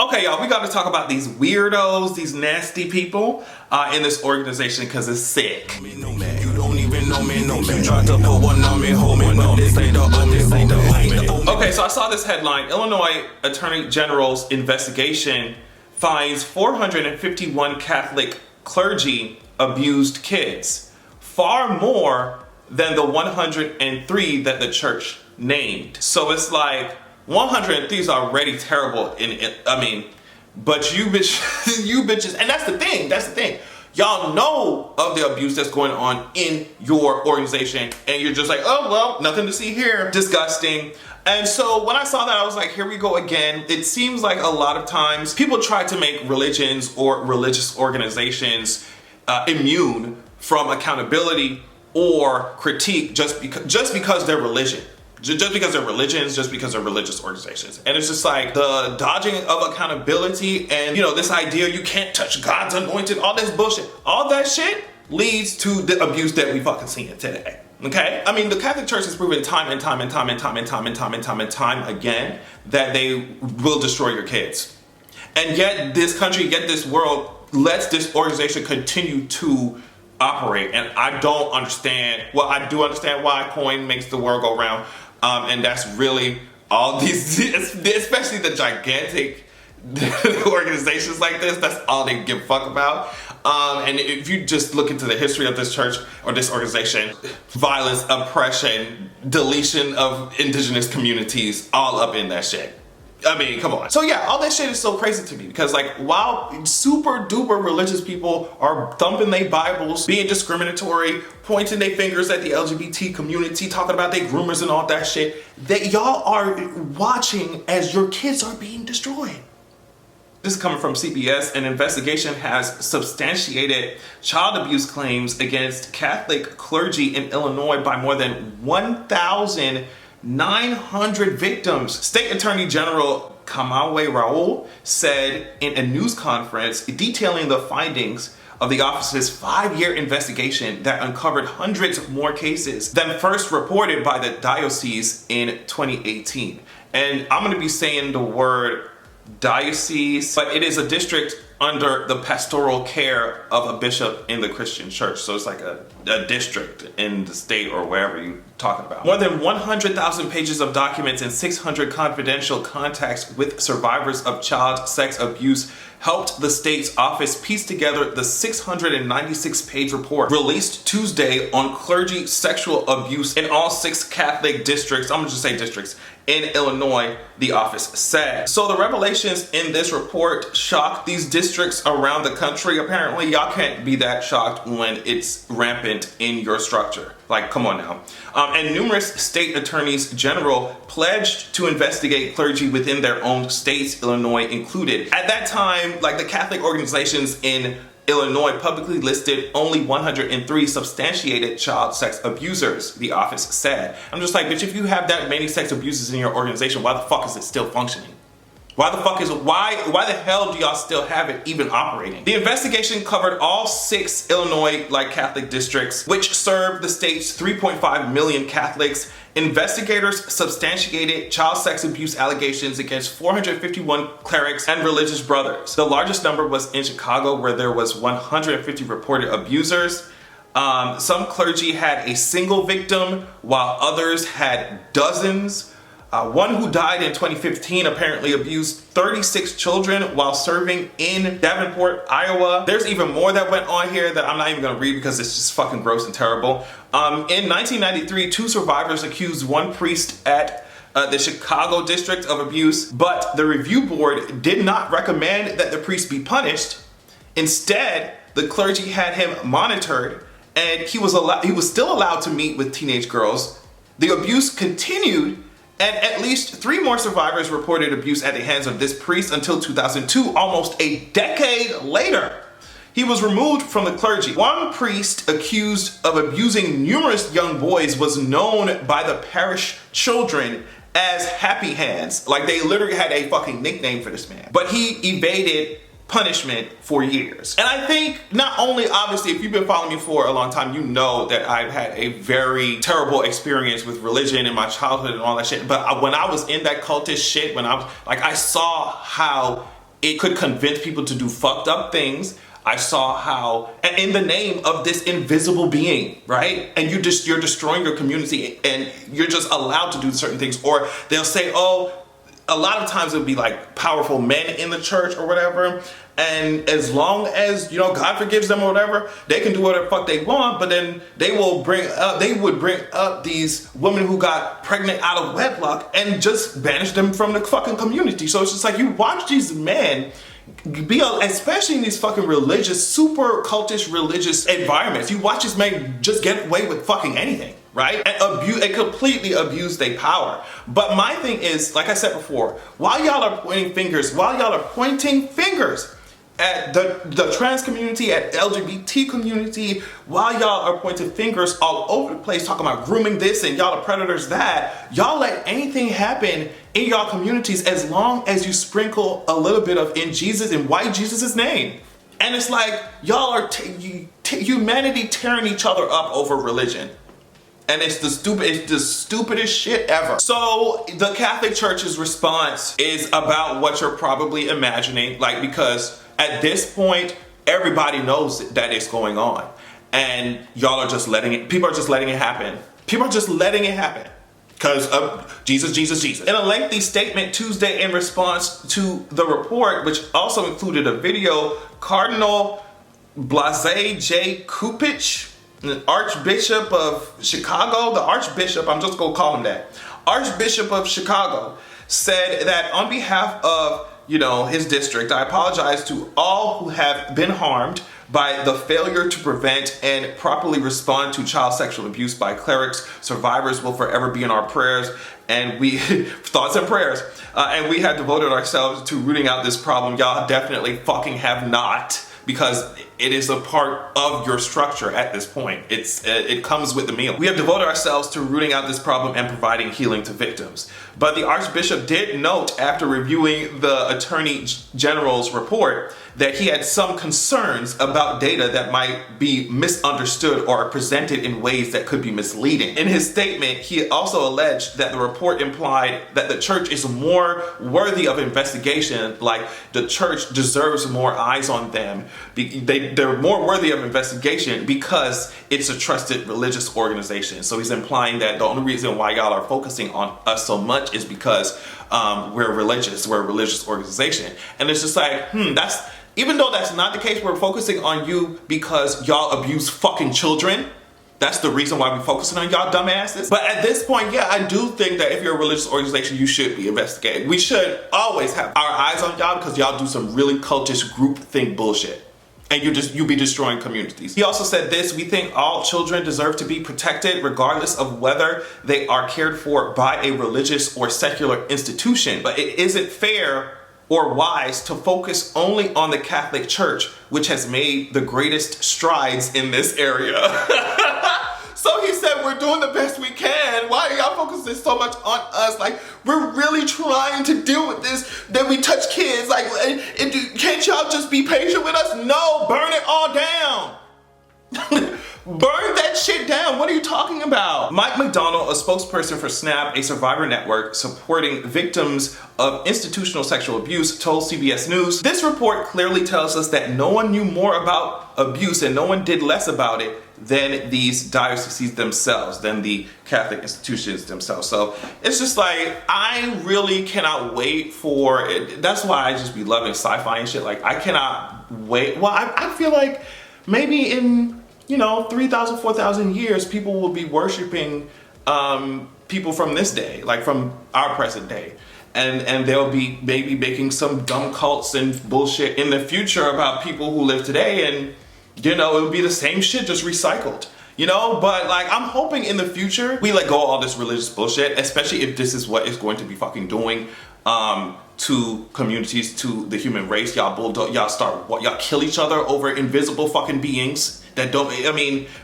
Okay, y'all, we got to talk about these weirdos, these nasty people in this organization because it's sick. Okay, so I saw this headline. Illinois Attorney General's investigation finds 451 Catholic clergy abused kids, far more than the 103 that the church named. So it's like 103 is already terrible but you bitches, and that's the thing. Y'all know of the abuse that's going on in your organization, and you're just like, oh, well, nothing to see here. Disgusting. And so when I saw that, I was like, here we go again. It seems like a lot of times people try to make religions or religious organizations immune from accountability or critique just because they're religion. Just because they're religions, just because they're religious organizations. And it's just like the dodging of accountability and, this idea you can't touch God's anointed, all this bullshit. All that shit leads to the abuse that we fucking seeing today. Okay? I mean, the Catholic Church has proven time and time again that they will destroy your kids. And yet this country, yet this world lets this organization continue to operate. And I don't understand. Well, I do understand why coin makes the world go round. And that's really all these, especially the gigantic organizations like this, that's all they give a fuck about. And if you just look into the history of this church or this organization, violence, oppression, deletion of indigenous communities, all up in that shit. I mean, come on. So yeah, all that shit is so crazy to me because like while super duper religious people are thumping their Bibles, being discriminatory, pointing their fingers at the LGBT community, talking about their groomers and all that shit, that y'all are watching as your kids are being destroyed. This is coming from CBS. An investigation has substantiated child abuse claims against Catholic clergy in Illinois by more than 1,900 victims. State Attorney General Kamau Raoul said in a news conference detailing the findings of the office's 5-year investigation that uncovered hundreds more cases than first reported by the diocese in 2018. And I'm going to be saying the word diocese, but it is a district under the pastoral care of a bishop in the Christian church. So it's like a district in the state or wherever you're talking about. More than 100,000 pages of documents and 600 confidential contacts with survivors of child sex abuse helped the state's office piece together the 696-page report released Tuesday on clergy sexual abuse in all 6 Catholic districts. I'm gonna just say districts in Illinois, the office said. So the revelations in this report shocked these districts around the country. Apparently, y'all can't be that shocked when it's rampant in your structure. Like, come on now. And numerous state attorneys general pledged to investigate clergy within their own states, Illinois included. At that time, like the Catholic organizations in Illinois publicly listed only 103 substantiated child sex abusers, the office said. I'm just like, bitch, if you have that many sex abusers in your organization, why the fuck is it still functioning? Why the hell do y'all still have it even operating? The investigation covered all 6 Illinois Catholic districts, which serve the state's 3.5 million Catholics. Investigators substantiated child sex abuse allegations against 451 clerics and religious brothers. The largest number was in Chicago, where there was 150 reported abusers. Some clergy had a single victim, while others had dozens. One who died in 2015 apparently abused 36 children while serving in Davenport, Iowa. There's even more that went on here that I'm not even gonna read because it's just fucking gross and terrible. In 1993, 2 survivors accused one priest at the Chicago district of abuse, but the review board did not recommend that the priest be punished. Instead, the clergy had him monitored and he was still allowed to meet with teenage girls. The abuse continued, and at least 3 more survivors reported abuse at the hands of this priest until 2002, almost a decade later. He was removed from the clergy. One priest accused of abusing numerous young boys was known by the parish children as Happy Hands. Like, they literally had a fucking nickname for this man. But he evaded punishment for years. And I think not only, obviously, if you've been following me for a long time, you know that I've had a very terrible experience with religion in my childhood and all that shit. But when I was in that cultist shit, when I was like, I saw how it could convince people to do fucked up things. I saw how, and in the name of this invisible being, right? And you're destroying your community, and you're just allowed to do certain things. Or they'll say, oh, a lot of times it'll be like powerful men in the church or whatever. And as long as, you know, God forgives them or whatever, they can do whatever the fuck they want. But then they would bring up these women who got pregnant out of wedlock and just banish them from the fucking community. So it's just like, you watch these men especially in these fucking religious, super cultish religious environments, you watch these men just get away with fucking anything, right? And completely abuse their power. But my thing is, like I said before, while y'all are pointing fingers at the trans community, at LGBT community, while y'all are pointing fingers all over the place, talking about grooming this and y'all are predators that, y'all let anything happen in y'all communities as long as you sprinkle a little bit of in Jesus and white Jesus' name. And it's like, y'all are humanity tearing each other up over religion. And it's the stupidest shit ever. So the Catholic Church's response is about what you're probably imagining, like, because at this point, everybody knows that it's going on. And y'all are just people are just letting it happen. People are just letting it happen. Because of Jesus. In a lengthy statement Tuesday in response to the report, which also included a video, Cardinal Blase J. Kupich, the Archbishop of Chicago, I'm just gonna call him that, Archbishop of Chicago, said that on behalf of, you know, his district, I apologize to all who have been harmed by the failure to prevent and properly respond to child sexual abuse by clerics. Survivors will forever be in our prayers, and thoughts and prayers. And we have devoted ourselves to rooting out this problem. Y'all definitely fucking have not, because it is a part of your structure at this point. It comes with the meal. We have devoted ourselves to rooting out this problem and providing healing to victims. But the Archbishop did note, after reviewing the Attorney General's report, that he had some concerns about data that might be misunderstood or presented in ways that could be misleading. In his statement, he also alleged that the report implied that the church is more worthy of investigation, like the church deserves more eyes on them. They're more worthy of investigation because it's a trusted religious organization. So he's implying that the only reason why y'all are focusing on us so much is because we're a religious organization. And it's just like, even though that's not the case, we're focusing on you because y'all abuse fucking children. That's the reason why we're focusing on y'all dumbasses. But at this point, yeah, I do think that if you're a religious organization, you should be investigated. We should always have our eyes on y'all because y'all do some really cultish groupthink bullshit. And you be destroying communities. He also said this: we think all children deserve to be protected regardless of whether they are cared for by a religious or secular institution. But it isn't fair or wise to focus only on the Catholic Church, which has made the greatest strides in this area. So he said, we're doing the best we can. Why are y'all focusing so much on us? Like, we're really trying to deal with this. Then we touch kids. Like, can't y'all just be patient with us? No, burn it all down. Burn that shit down. What are you talking about? Mike McDonald, a spokesperson for SNAP, a survivor network supporting victims of institutional sexual abuse, told CBS News, this report clearly tells us that no one knew more about abuse and no one did less about it than these dioceses themselves, than the Catholic institutions themselves. So it's just like, I really cannot wait for it. That's why I just be loving sci-fi and shit. Like, I cannot wait. Well, I feel like maybe in, 3,000, 4,000 years, people will be worshiping people from this day, like from our present day. And they'll be maybe making some dumb cults and bullshit in the future about people who live today, and it'll be the same shit, just recycled. But like, I'm hoping in the future we let go of all this religious bullshit, especially if this is what it's going to be fucking doing to communities, to the human race. Y'all kill each other over invisible fucking beings that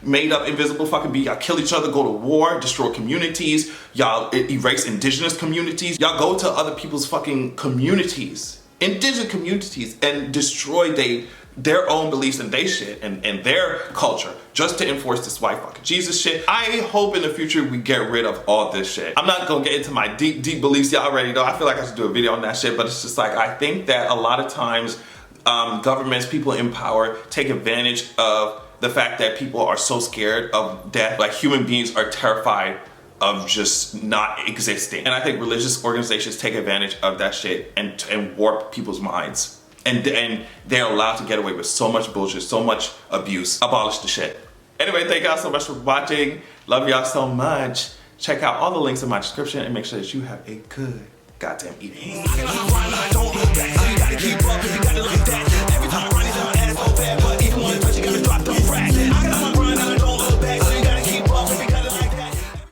made up invisible fucking beings. Y'all kill each other, go to war, destroy communities. Y'all erase indigenous communities. Y'all go to other people's fucking communities, indigenous communities, and destroy their own beliefs and they shit and their culture just to enforce this white fucking Jesus shit. I hope in the future we get rid of all this shit. I'm not gonna get into my deep beliefs, y'all already know. I feel like I should do a video on that shit, but it's just like, I think that a lot of times governments, people in power take advantage of the fact that people are so scared of death. Like, human beings are terrified of just not existing. And I think religious organizations take advantage of that shit and warp people's minds. And they're allowed to get away with so much bullshit, so much abuse. Abolish the shit. Anyway, thank y'all so much for watching. Love y'all so much. Check out all the links in my description and make sure that you have a good goddamn evening.